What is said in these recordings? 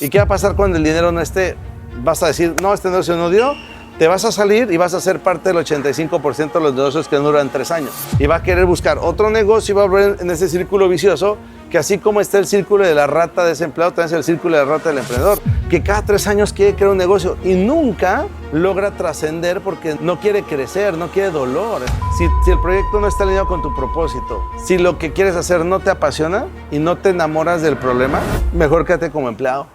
¿Y qué va a pasar cuando el dinero no esté? Vas a decir, no, este negocio no dio, te vas a salir y vas a ser parte del 85% de los negocios que duran 3 años. Y va a querer buscar otro negocio y va a volver en ese círculo vicioso, que así como está el círculo de la rata desempleado, también es el círculo de la rata del emprendedor, que cada 3 años quiere crear un negocio y nunca logra trascender porque no quiere crecer, no quiere dolor. Si el proyecto no está alineado con tu propósito, si lo que quieres hacer no te apasiona y no te enamoras del problema, mejor quédate como empleado.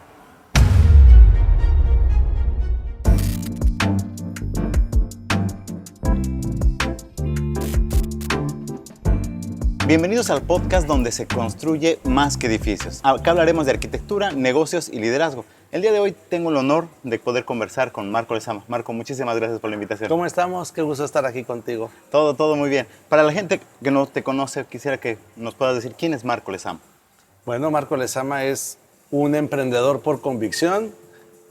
Bienvenidos al podcast donde se construye más que edificios. Acá hablaremos de arquitectura, negocios y liderazgo. El día de hoy tengo el honor de poder conversar con Marco Lezama. Marco, muchísimas gracias por la invitación. ¿Cómo estamos? Qué gusto estar aquí contigo. Todo muy bien. Para la gente que no te conoce, quisiera que nos puedas decir quién es Marco Lezama. Bueno, Marco Lezama es un emprendedor por convicción,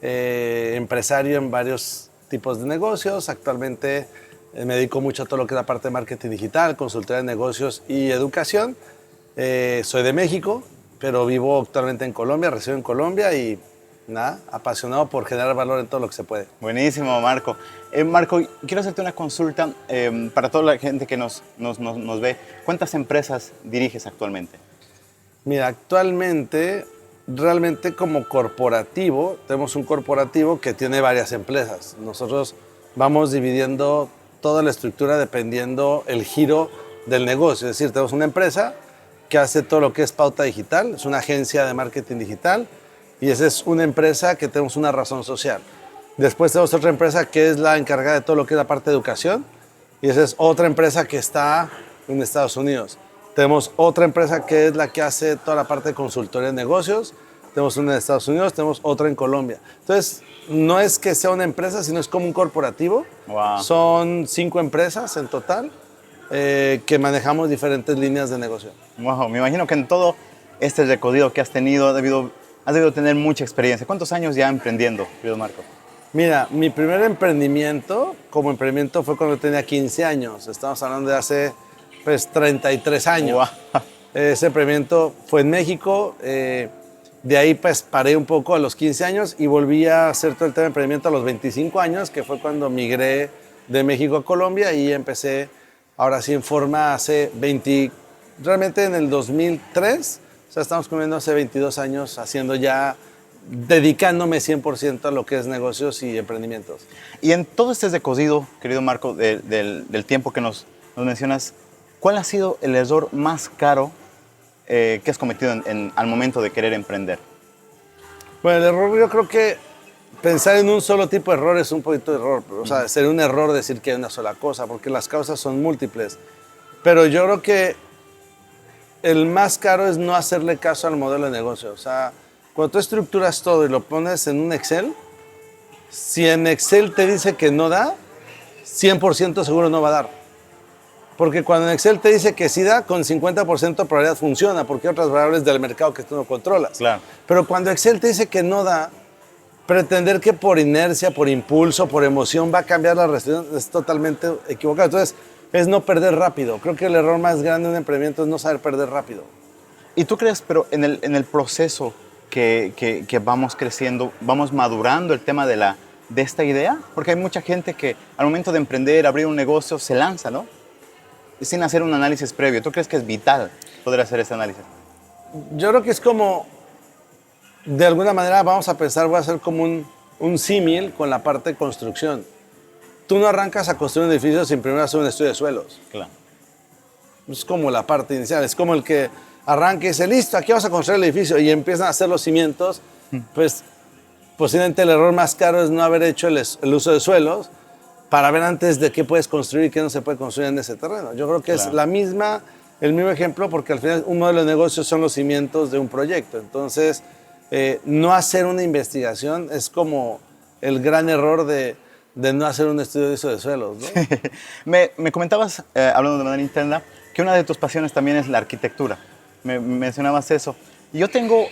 empresario en varios tipos de negocios. Actualmente me dedico mucho a todo lo que es la parte de marketing digital, consultoría de negocios y educación. Soy de México, pero vivo actualmente en Colombia, resido en Colombia y nada, apasionado por generar valor en todo lo que se puede. Buenísimo, Marco. Marco, quiero hacerte una consulta para toda la gente que nos ve. ¿Cuántas empresas diriges actualmente? Mira, actualmente, realmente como corporativo, tenemos un corporativo que tiene varias empresas. Nosotros vamos dividiendo toda la estructura dependiendo el giro del negocio. Es decir, tenemos una empresa que hace todo lo que es pauta digital, es una agencia de marketing digital y esa es una empresa que tenemos una razón social. Después tenemos otra empresa que es la encargada de todo lo que es la parte de educación y esa es otra empresa que está en Estados Unidos. Tenemos otra empresa que es la que hace toda la parte de consultoría de negocios. Tenemos una en Estados Unidos, tenemos otra en Colombia. Entonces, no es que sea una empresa, sino es como un corporativo. Wow. Son 5 empresas en total que manejamos diferentes líneas de negocio. Wow, me imagino que en todo este recorrido que has tenido, has debido tener mucha experiencia. ¿Cuántos años ya emprendiendo, querido Marco? Mira, mi primer emprendimiento como emprendimiento fue cuando tenía 15 años. Estamos hablando de hace 33 años. Wow. Ese emprendimiento fue en México. De ahí pues paré un poco a los 15 años y volví a hacer todo el tema de emprendimiento a los 25 años, que fue cuando migré de México a Colombia y empecé ahora sí en forma hace realmente en el 2003, o sea, estamos comiendo hace 22 años haciendo ya, dedicándome 100% a lo que es negocios y emprendimientos. Y en todo este recorrido, querido Marco, del tiempo que nos mencionas, ¿cuál ha sido el error más caro que has cometido al momento de querer emprender? Bueno, el error, yo creo que pensar en un solo tipo de error es un poquito de error. O sea, sería un error decir que hay una sola cosa, porque las causas son múltiples. Pero yo creo que el más caro es no hacerle caso al modelo de negocio. O sea, cuando tú estructuras todo y lo pones en un Excel, si en Excel te dice que no da, 100% seguro no va a dar. Porque cuando en Excel te dice que sí da, con 50% de probabilidad funciona, porque hay otras variables del mercado que tú no controlas. Claro. Pero cuando Excel te dice que no da, pretender que por inercia, por impulso, por emoción va a cambiar la restricción es totalmente equivocado. Entonces, es no perder rápido. Creo que el error más grande de un emprendimiento es no saber perder rápido. ¿Y tú crees, pero en el proceso que vamos creciendo, vamos madurando el tema de esta idea? Porque hay mucha gente que al momento de emprender, abrir un negocio, se lanza, ¿no? Sin hacer un análisis previo. ¿Tú crees que es vital poder hacer ese análisis? Yo creo que es como, de alguna manera vamos a pensar, voy a hacer como un símil con la parte de construcción. Tú no arrancas a construir un edificio sin primero hacer un estudio de suelos. Claro. Es como la parte inicial, es como el que arranca y dice, listo, aquí vamos a construir el edificio y empiezan a hacer los cimientos, pues posiblemente el error más caro es no haber hecho el uso de suelos para ver antes de qué puedes construir y qué no se puede construir en ese terreno. Yo creo que Claro. es el mismo ejemplo porque al final un modelo de negocio son los cimientos de un proyecto. Entonces, no hacer una investigación es como el gran error de no hacer un estudio de uso de suelos, ¿no? Me comentabas, hablando de manera interna, que una de tus pasiones también es la arquitectura. Me mencionabas eso. Y yo tengo,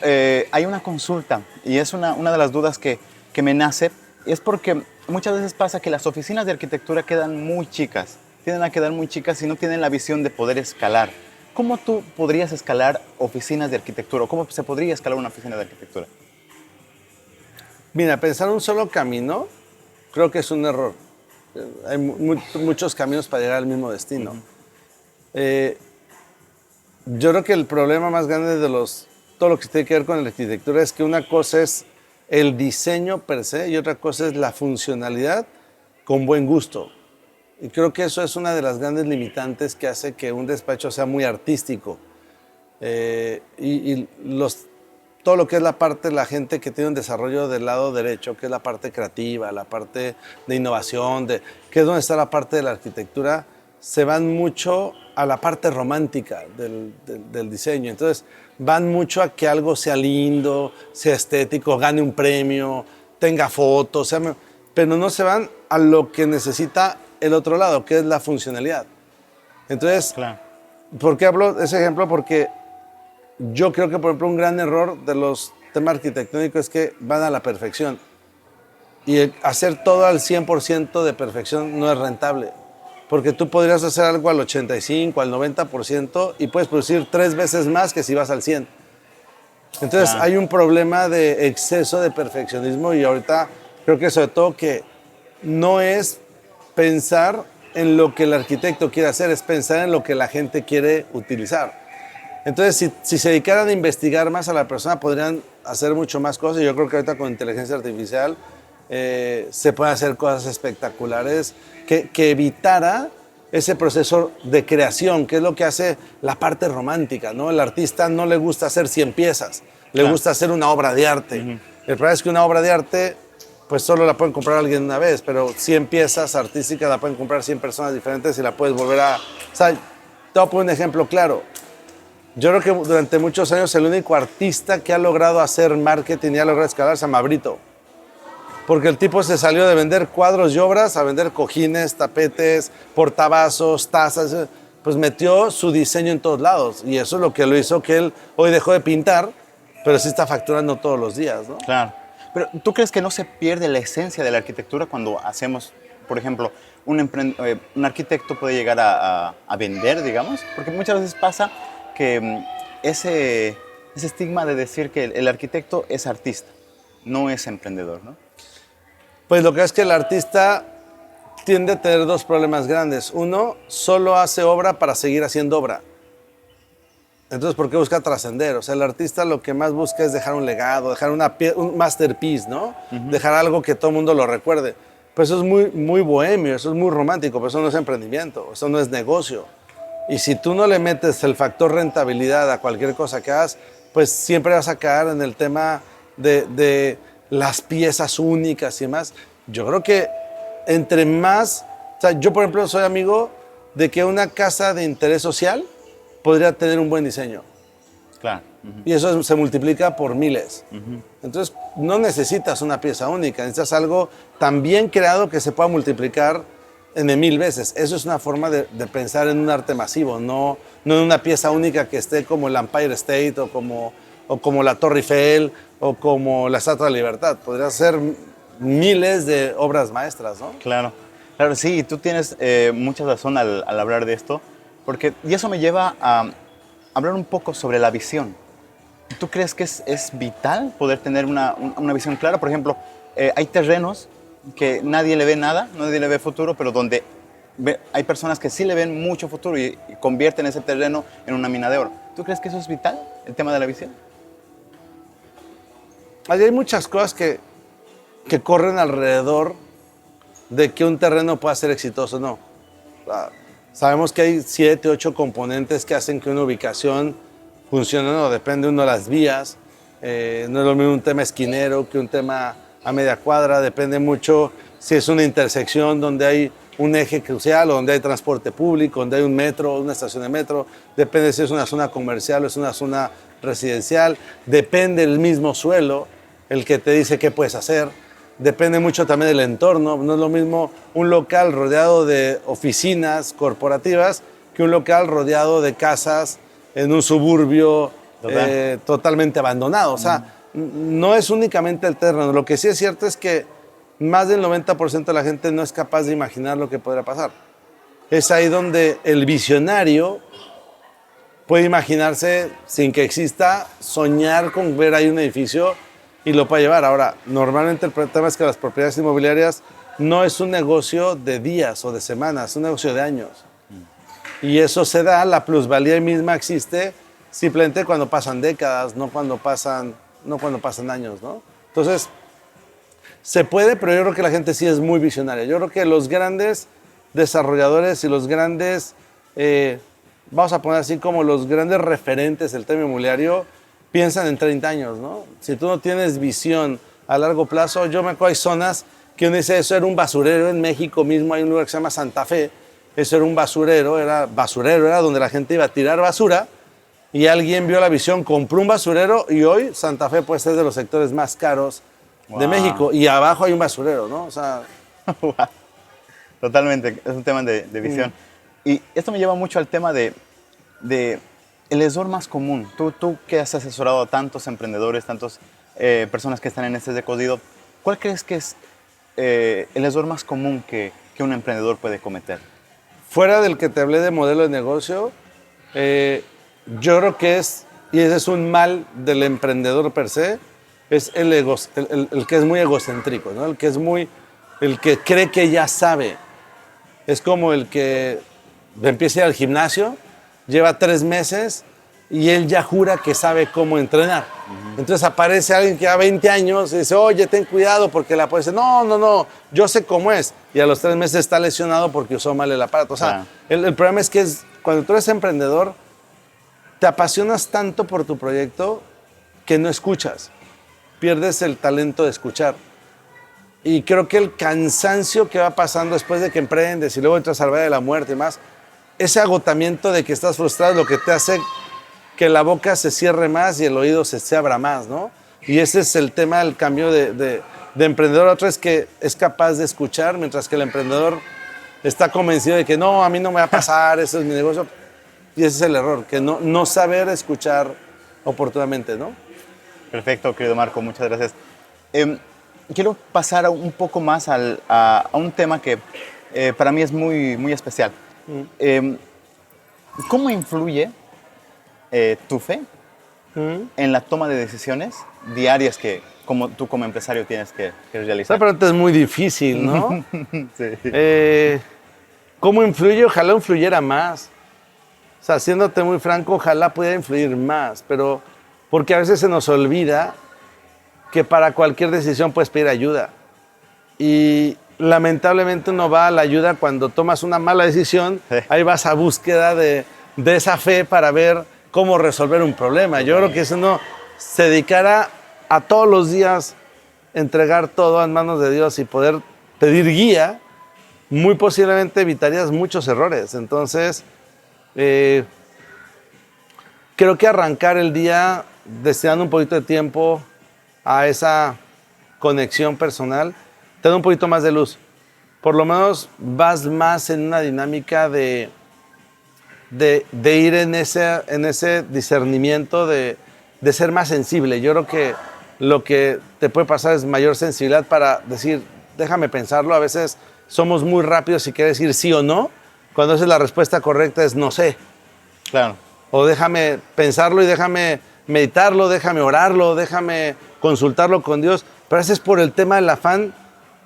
hay una consulta y es una de las dudas que me nace, y es porque muchas veces pasa que las oficinas de arquitectura quedan muy chicas, tienden a quedar muy chicas y no tienen la visión de poder escalar. ¿Cómo tú podrías escalar oficinas de arquitectura? ¿Cómo se podría escalar una oficina de arquitectura? Mira, pensar un solo camino creo que es un error. Hay muchos caminos para llegar al mismo destino. Eh, yo creo que el problema más grande de todo lo que tiene que ver con la arquitectura es que una cosa es el diseño per se y otra cosa es la funcionalidad con buen gusto. Y creo que eso es una de las grandes limitantes que hace que un despacho sea muy artístico. Todo lo que es la gente que tiene un desarrollo del lado derecho, que es la parte creativa, la parte de innovación, que es donde está la parte de la arquitectura, se van mucho a la parte romántica del diseño. Entonces, van mucho a que algo sea lindo, sea estético, gane un premio, tenga fotos, pero no se van a lo que necesita el otro lado, que es la funcionalidad. Entonces, Claro. ¿por qué hablo de ese ejemplo? Porque yo creo que, por ejemplo, un gran error de los temas arquitectónicos es que van a la perfección. Y hacer todo al 100% de perfección no es rentable. Porque tú podrías hacer algo al 85, al 90% y puedes producir 3 veces más que si vas al 100. Entonces Claro. hay un problema de exceso de perfeccionismo y ahorita creo que sobre todo que no es pensar en lo que el arquitecto quiere hacer, es pensar en lo que la gente quiere utilizar. Entonces, si se dedicaran a investigar más a la persona, podrían hacer mucho más cosas. Yo creo que ahorita con inteligencia artificial se pueden hacer cosas espectaculares que evitara ese proceso de creación, que es lo que hace la parte romántica, ¿no? El artista no le gusta hacer 100 piezas, le Claro. gusta hacer una obra de arte. El problema es que una obra de arte, pues solo la pueden comprar alguien una vez, pero 100 piezas artísticas la pueden comprar 100 personas diferentes y la puedes volver a... O sea, te voy a poner un ejemplo claro. Yo creo que durante muchos años el único artista que ha logrado hacer marketing y ha logrado escalar se llama Brito. Porque el tipo se salió de vender cuadros y obras a vender cojines, tapetes, portavasos, tazas. Pues metió su diseño en todos lados. Y eso es lo que lo hizo que él hoy dejó de pintar, pero sí está facturando todos los días, ¿no? Claro. Pero ¿tú crees que no se pierde la esencia de la arquitectura cuando hacemos, por ejemplo, un arquitecto puede llegar a vender, digamos? Porque muchas veces pasa que ese estigma de decir que el arquitecto es artista, no es emprendedor, ¿no? Pues lo que es que el artista tiende a tener dos problemas grandes. Uno, solo hace obra para seguir haciendo obra. Entonces, ¿por qué busca trascender? O sea, el artista lo que más busca es dejar un legado, dejar un masterpiece, ¿no? Dejar algo que todo el mundo lo recuerde. Pues eso es muy, muy bohemio, eso es muy romántico, pero eso no es emprendimiento, eso no es negocio. Y si tú no le metes el factor rentabilidad a cualquier cosa que hagas, pues siempre vas a caer en el tema de las piezas únicas y demás. Yo creo que entre más... O sea, yo, por ejemplo, soy amigo de que una casa de interés social podría tener un buen diseño. Claro. Y eso se multiplica por miles. Entonces, no necesitas una pieza única, necesitas algo tan bien creado que se pueda multiplicar en 1000 veces. Eso es una forma de pensar en un arte masivo, no en una pieza única que esté como el Empire State o como la Torre Eiffel o como la Estatua de la Libertad. Podría ser miles de obras maestras, ¿no? Claro, claro, sí, y tú tienes mucha razón al hablar de esto, y eso me lleva a hablar un poco sobre la visión. ¿Tú crees que es vital poder tener una visión clara? Por ejemplo, hay terrenos que nadie le ve nada, nadie le ve futuro, pero donde hay personas que sí le ven mucho futuro y convierten ese terreno en una mina de oro. ¿Tú crees que eso es vital, el tema de la visión? Hay muchas cosas que corren alrededor de que un terreno pueda ser exitoso o no. Sabemos que hay 7, 8 componentes que hacen que una ubicación funcione o no. Depende uno de las vías. No es lo mismo un tema esquinero que un tema a media cuadra. Depende mucho si es una intersección donde hay un eje crucial o donde hay transporte público, donde hay un metro, una estación de metro. Depende si es una zona comercial o es una zona residencial. Depende del mismo suelo el que te dice qué puedes hacer. Depende mucho también del entorno. No es lo mismo un local rodeado de oficinas corporativas que un local rodeado de casas en un suburbio totalmente abandonado. O sea, no es únicamente el terreno. Lo que sí es cierto es que más del 90% de la gente no es capaz de imaginar lo que podría pasar. Es ahí donde el visionario puede imaginarse sin que exista, soñar con ver ahí un edificio y lo puede llevar. Ahora, normalmente el tema es que las propiedades inmobiliarias no es un negocio de días o de semanas, es un negocio de años. Y eso se da, la plusvalía misma existe simplemente cuando pasan décadas, no cuando pasan años, ¿no? Entonces, se puede, pero yo creo que la gente sí es muy visionaria. Yo creo que los grandes desarrolladores y los grandes, vamos a poner así como los grandes referentes del tema inmobiliario, piensan en 30 años, ¿no? Si tú no tienes visión a largo plazo, yo me acuerdo, hay zonas que uno dice, eso era un basurero. En México mismo hay un lugar que se llama Santa Fe, eso era un basurero, era donde la gente iba a tirar basura, y alguien vio la visión, compró un basurero, y hoy Santa Fe puede ser de los sectores más caros de México, y abajo hay un basurero, ¿no? O sea, totalmente, es un tema de visión. Y esto me lleva mucho al tema de el error más común. Tú que has asesorado a tantos emprendedores, tantas personas que están en este decodido, ¿cuál crees que es el error más común que un emprendedor puede cometer? Fuera del que te hablé de modelo de negocio, yo creo que y ese es un mal del emprendedor per se, es el que es muy egocéntrico, ¿no? El que cree que ya sabe. Es como el que empieza a ir al gimnasio, lleva 3 meses y él ya jura que sabe cómo entrenar. Entonces aparece alguien que a 20 años y dice, oye, ten cuidado porque la puede decir, no, yo sé cómo es. Y a los 3 meses está lesionado porque usó mal el aparato. O sea, el problema es que cuando tú eres emprendedor, te apasionas tanto por tu proyecto que no escuchas. Pierdes el talento de escuchar. Y creo que el cansancio que va pasando después de que emprendes y luego entras al valle de la muerte y más, ese agotamiento de que estás frustrado es lo que te hace que la boca se cierre más y el oído se abra más, ¿no? Y ese es el tema del cambio de emprendedor. Otro es que es capaz de escuchar, mientras que el emprendedor está convencido de que no, a mí no me va a pasar, ese es mi negocio. Y ese es el error, que no saber escuchar oportunamente, ¿no? Perfecto, querido Marco, muchas gracias. Quiero pasar un poco más a un tema que para mí es muy, muy especial. ¿Cómo influye tu fe en la toma de decisiones diarias que tú como empresario tienes que realizar? Esa pregunta es muy difícil, ¿no? Sí. ¿Cómo influye? Ojalá influyera más. O sea, siéndote muy franco, ojalá pudiera influir más, pero porque a veces se nos olvida que para cualquier decisión puedes pedir ayuda. Y lamentablemente uno va a la ayuda cuando tomas una mala decisión, ahí vas a búsqueda de esa fe para ver cómo resolver un problema. Yo creo que si uno se dedicara a todos los días entregar todo en manos de Dios y poder pedir guía, muy posiblemente evitarías muchos errores. Entonces, creo que arrancar el día destinando un poquito de tiempo a esa conexión personal te da un poquito más de luz. Por lo menos vas más en una dinámica de ir en ese discernimiento, de ser más sensible. Yo creo que lo que te puede pasar es mayor sensibilidad para decir, déjame pensarlo. A veces somos muy rápidos si quieres decir sí o no, cuando esa es la respuesta correcta es no sé. Claro. O déjame pensarlo y déjame meditarlo, déjame orarlo, déjame consultarlo con Dios. Pero a veces por el tema del afán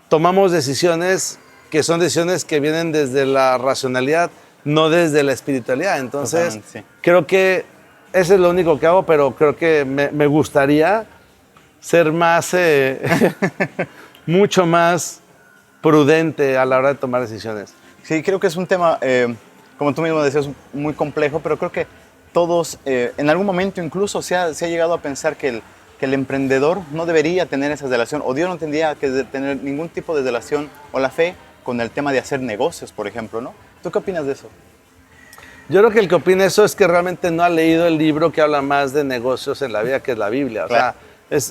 tomamos decisiones que son decisiones que vienen desde la racionalidad, no desde la espiritualidad. Entonces, sí. Creo que eso es lo único que hago, pero creo que me gustaría ser más, mucho más prudente a la hora de tomar decisiones. Sí, creo que es un tema, como tú mismo decías, muy complejo, pero creo que todos, en algún momento incluso se ha llegado a pensar que el emprendedor no debería tener esa relación, o Dios no tendría que tener ningún tipo de relación, o la fe, con el tema de hacer negocios, por ejemplo, ¿no? ¿Tú qué opinas de eso? Yo creo que el que opina eso es que realmente no ha leído el libro que habla más de negocios en la vida, que es la Biblia. O Claro. sea,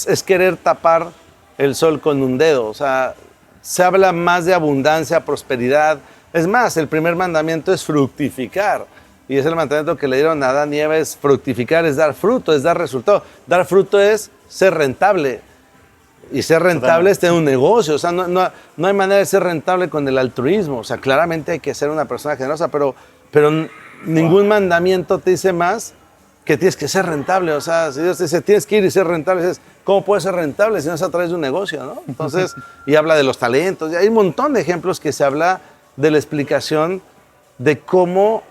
es querer tapar el sol con un dedo. O sea, se habla más de abundancia, prosperidad. Es más, el primer mandamiento es fructificar. Y es el mandamiento que le dieron a Adán y Eva, es fructificar, es dar fruto, es dar resultado. Dar fruto es ser rentable. Y ser rentable es tener un negocio. O sea, no hay manera de ser rentable con el altruismo. O sea, claramente hay que ser una persona generosa, pero ningún mandamiento te dice más que tienes que ser rentable. O sea, si Dios te dice, tienes que ir y ser rentable, dices, ¿Cómo puede ser rentable si no es a través de un negocio, ¿no? Entonces, y habla de los talentos. Y hay un montón de ejemplos que se habla de la explicación de cómo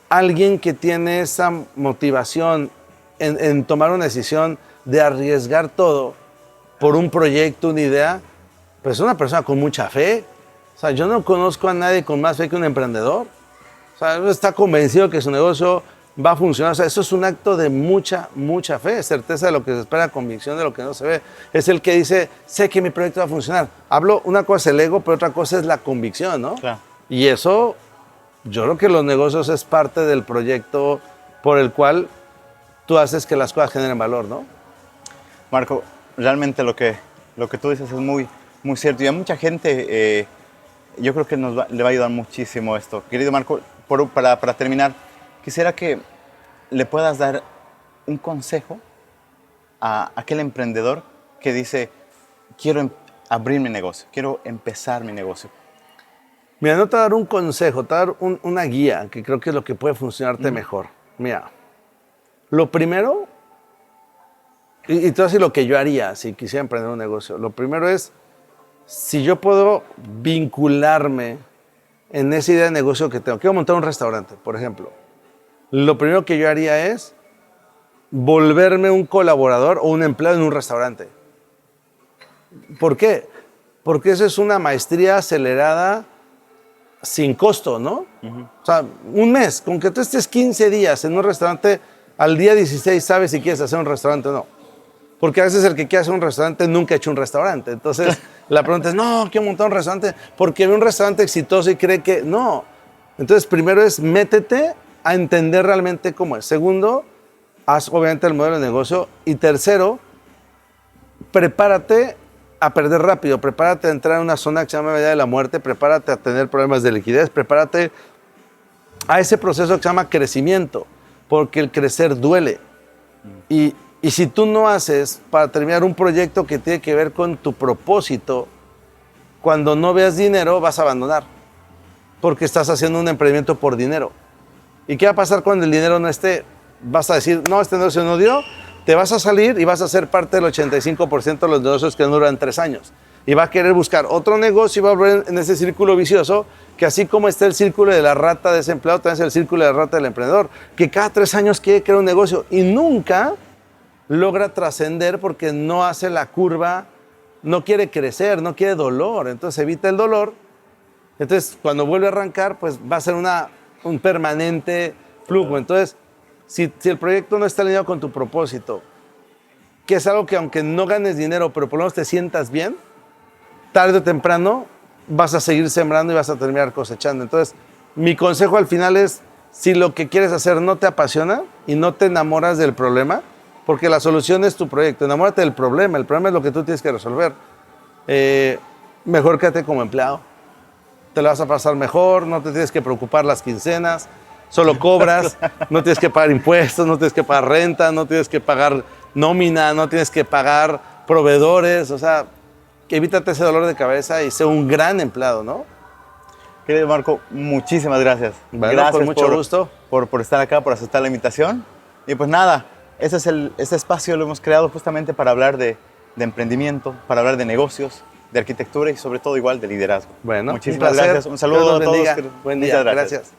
alguien que tiene esa motivación en tomar una decisión de arriesgar todo por un proyecto, una idea, pues es una persona con mucha fe. O sea, yo no conozco a nadie con más fe que un emprendedor. O sea, está convencido que su negocio va a funcionar. O sea, eso es un acto de mucha, mucha fe, certeza de lo que se espera, convicción de lo que no se ve. Es el que dice, sé que mi proyecto va a funcionar. Una cosa es el ego, pero otra cosa es la convicción, ¿no? Claro. Y eso, yo creo que los negocios es parte del proyecto por el cual tú haces que las cosas generen valor, ¿no? Marco, realmente lo que tú dices es muy, muy cierto. Y a mucha gente, yo creo que le va a ayudar muchísimo esto. Querido Marco, para terminar, quisiera que le puedas dar un consejo a aquel emprendedor que dice, quiero abrir mi negocio, quiero empezar mi negocio. Mira, no te voy a dar un consejo, te voy a dar una guía, que creo que es lo que puede funcionarte mejor. Mira, lo primero, y te voy a decir lo que yo haría si quisiera emprender un negocio. Lo primero es, si yo puedo vincularme en esa idea de negocio que tengo. Quiero montar un restaurante, por ejemplo. Lo primero que yo haría es volverme un colaborador o un empleado en un restaurante. ¿Por qué? Porque eso es una maestría acelerada sin costo, ¿no? O sea, un mes, con que tú estés 15 días en un restaurante, al día 16 sabes si quieres hacer un restaurante o no. Porque a veces el que quiere hacer un restaurante nunca ha hecho un restaurante. Entonces, la pregunta es, no, quiero montar un restaurante porque ve un restaurante exitoso y cree que no. Entonces, primero es métete a entender realmente cómo es. Segundo, haz obviamente el modelo de negocio. Y tercero, prepárate a perder rápido. Prepárate a entrar en una zona que se llama medida de la muerte. Prepárate a tener problemas de liquidez. Prepárate a ese proceso que se llama crecimiento. Porque el crecer duele. Y si tú no haces para terminar un proyecto que tiene que ver con tu propósito, cuando no veas dinero vas a abandonar, porque estás haciendo un emprendimiento por dinero. ¿Y qué va a pasar cuando el dinero no esté? Vas a decir, no, este negocio no dio, te vas a salir y vas a ser parte del 85% de los negocios que no duran 3 años. Y va a querer buscar otro negocio y va a volver en ese círculo vicioso, que así como está el círculo de la rata desempleado, también es el círculo de la rata del emprendedor, que cada 3 años quiere crear un negocio y nunca logra trascender porque no hace la curva, no quiere crecer, no quiere dolor, entonces evita el dolor. Entonces, cuando vuelve a arrancar, pues va a ser un permanente flujo. Entonces, si el proyecto no está alineado con tu propósito, que es algo que aunque no ganes dinero, pero por lo menos te sientas bien, tarde o temprano vas a seguir sembrando y vas a terminar cosechando. Entonces, mi consejo al final es, si lo que quieres hacer no te apasiona y no te enamoras del problema, porque la solución es tu proyecto, enamórate del problema, el problema es lo que tú tienes que resolver. Mejor quédate como empleado, te la vas a pasar mejor, no te tienes que preocupar las quincenas, solo cobras, no tienes que pagar impuestos, no tienes que pagar renta, no tienes que pagar nómina, no tienes que pagar proveedores, o sea, evítate ese dolor de cabeza y sé un gran empleado, ¿no? Querido Marco, muchísimas gracias. Bueno, gracias con mucho gusto. Por estar acá, por aceptar la invitación. Y pues nada, este espacio lo hemos creado justamente para hablar de emprendimiento, para hablar de negocios, de arquitectura y sobre todo igual de liderazgo. Bueno, muchísimas gracias. Un saludo a todos. Buen día. Gracias.